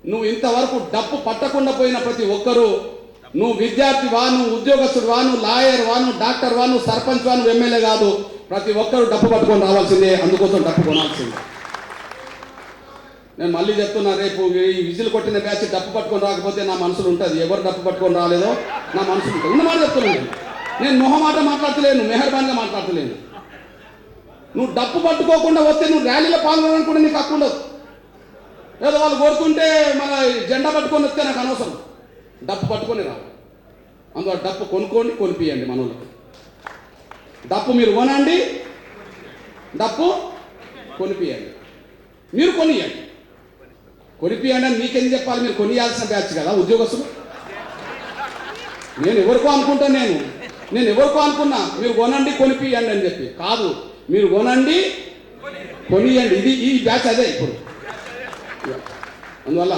నువ్వు ఇంతవరకు డప్పు పట్టకుండా పోయిన ప్రతి ఒక్కరూ, నువ్వు విద్యార్థి వా, నువ్వు ఉద్యోగస్తుడు వా, నువ్వు లాయర్ వా, నువ్వు డాక్టర్ వా, నువ్వు సర్పంచ్ వా, నువ్వు ఎమ్మెల్యే కాదు, ప్రతి ఒక్కరు డప్పు పట్టుకొని రావాల్సిందే. అందుకోసం డప్పు కొనాల్సిందే. నేను మళ్ళీ చెప్తున్నా, రేపు ఈ విజిల్ కొట్టిన బ్యాచ్ డప్పు పట్టుకొని రాకపోతే నా మనసులు ఉంటుంది. ఎవరు డప్పు పట్టుకొని రాలేదో నా మనసులు ఉంటుంది. ఉన్నమాట చెప్తున్నాను. నేను మొహమాట మాట్లాడతలేను, మెహర్బాన్గా మాట్లాడతలేను. నువ్వు డప్పు పట్టుకోకుండా వస్తే నువ్వు ర్యాలీలో పాల్గొనడానికి కూడా నీకు హక్కు ఉండదు. ఏదో వాళ్ళు కోరుకుంటే మన జెండా పట్టుకొని వస్తే నాకు అనవసరం. డప్పు పట్టుకొని రా. అందువల్ల డప్పు కొనుక్కోండి, కొనిపియండి మనోళ్ళకి. డప్పు మీరు కొనండి, డప్పు కొనిపియండి. మీరు కొనియండి, కొనిపియండి అని మీకేం చెప్పాలి? మీరు కొనియాల్సిన బ్యాచ్ కదా ఉద్యోగస్తులు. నేను ఎవరికో అనుకుంటాను, నేను ఎవరికో అనుకున్నా మీరు కొనండి కొనిపియండి అని చెప్పి. కాదు, మీరు కొనండి కొనియండి. ఇది ఈ బ్యాచ్ అదే ఇప్పుడు. అందువల్ల